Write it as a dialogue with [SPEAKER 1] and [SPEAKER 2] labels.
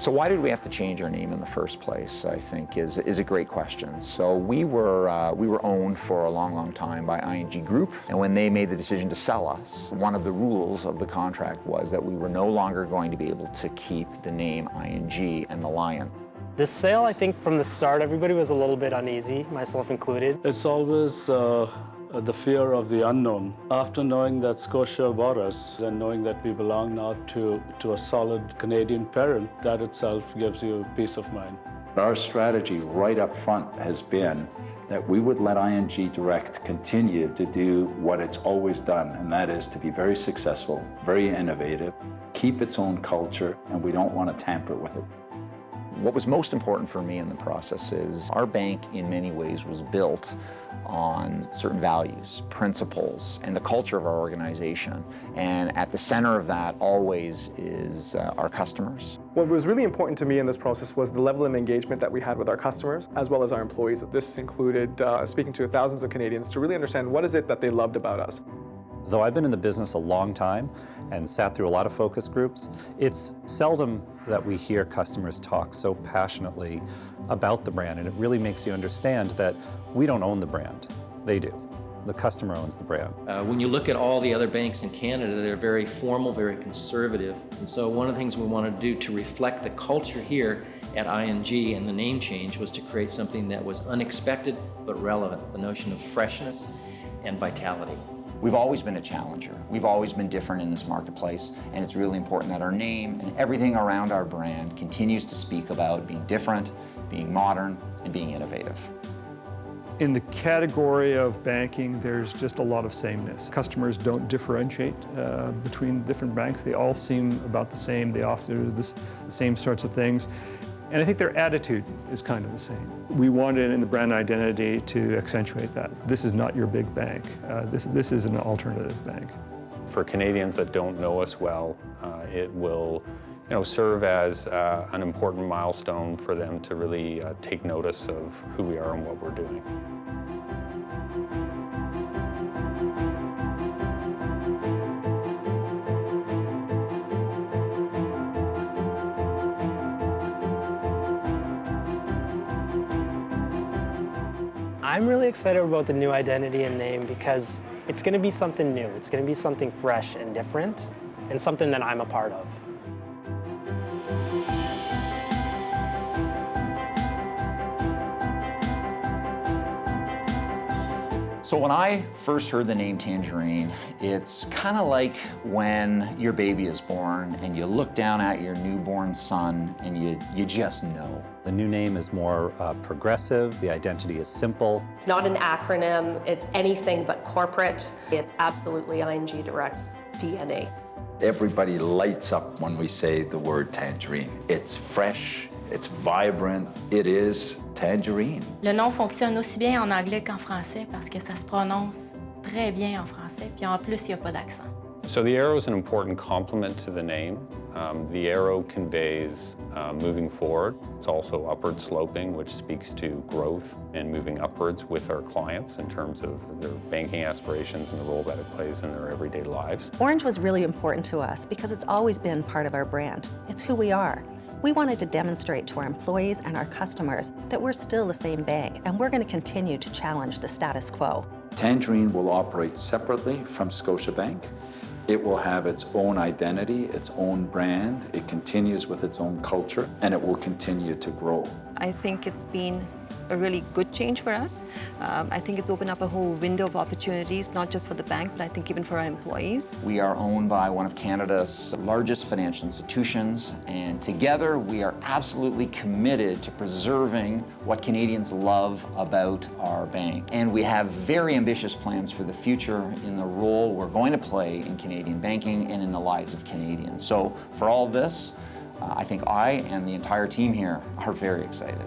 [SPEAKER 1] So why did we have to change our name in the first place, I think, is a great question. So we were owned for a long, long time by ING Group, and when they made the decision to sell us, one of the rules of the contract was that we were no longer going to be able to keep the name ING and the Lion.
[SPEAKER 2] This sale, I think from the start, everybody was a little bit uneasy, myself included.
[SPEAKER 3] It's always the fear of the unknown. After knowing that Scotia bought us and knowing that we belong now to a solid Canadian parent, that itself gives you peace of mind.
[SPEAKER 4] Our strategy right up front has been that we would let ING Direct continue to do what it's always done, and that is to be very successful, very innovative, keep its own culture, and we don't want to tamper with it.
[SPEAKER 1] What was most important for me in the process is our bank in many ways was built on certain values, principles, and the culture of our organization. And at the center of that always is our customers.
[SPEAKER 5] What was really important to me in this process was the level of engagement that we had with our customers as well as our employees. This included speaking to thousands of Canadians to really understand what is it that they loved about us.
[SPEAKER 6] Though I've been in the business a long time and sat through a lot of focus groups, it's seldom that we hear customers talk so passionately about the brand, and it really makes you understand that we don't own the brand, they do. The customer owns the brand.
[SPEAKER 7] When you look at all the other banks in Canada, they're very formal, very conservative, and so one of the things we wanted to do to reflect the culture here at ING and the name change was to create something that was unexpected but relevant, the notion of freshness and vitality.
[SPEAKER 1] We've always been a challenger. We've always been different in this marketplace, and it's really important that our name and everything around our brand continues to speak about being different, being modern, and being innovative.
[SPEAKER 8] In the category of banking, there's just a lot of sameness. Customers don't differentiate between different banks. They all seem about the same. They offer the same sorts of things. And I think their attitude is kind of the same. We wanted in the brand identity to accentuate that. This is not your big bank. This is an alternative bank.
[SPEAKER 9] For Canadians that don't know us well, it will serve as an important milestone for them to really take notice of who we are and what we're doing.
[SPEAKER 2] I'm really excited about the new identity and name because it's going to be something new. It's going to be something fresh and different, and something that I'm a part of.
[SPEAKER 1] So when I first heard the name Tangerine, it's kind of like when your baby is born and you look down at your newborn son and you just know.
[SPEAKER 6] The new name is more progressive, the identity is simple.
[SPEAKER 10] It's not an acronym, it's anything but corporate. It's absolutely ING Direct's DNA.
[SPEAKER 4] Everybody lights up when we say the word Tangerine. It's fresh, it's vibrant, it is Tangerine.
[SPEAKER 11] Le nom fonctionne aussi bien en anglais qu'en français parce que ça se prononce très bien en français, puis en plus, il n'y a pas d'accent.
[SPEAKER 9] So the arrow is an important complement to the name. The arrow conveys moving forward. It's also upward sloping, which speaks to growth and moving upwards with our clients in terms of their banking aspirations and the role that it plays in their everyday lives.
[SPEAKER 12] Orange was really important to us because it's always been part of our brand. It's who we are. We wanted to demonstrate to our employees and our customers that we're still the same bank, and we're going to continue to challenge the status quo.
[SPEAKER 4] Tangerine will operate separately from Scotiabank. It will have its own identity, its own brand. It continues with its own culture, and it will continue to grow.
[SPEAKER 13] I think it's been a really good change for us. I think it's opened up a whole window of opportunities, not just for the bank, but I think even for our employees.
[SPEAKER 1] We are owned by one of Canada's largest financial institutions, and together we are absolutely committed to preserving what Canadians love about our bank. And we have very ambitious plans for the future in the role we're going to play in Canadian banking and in the lives of Canadians. So for all of this, I think I and the entire team here are very excited.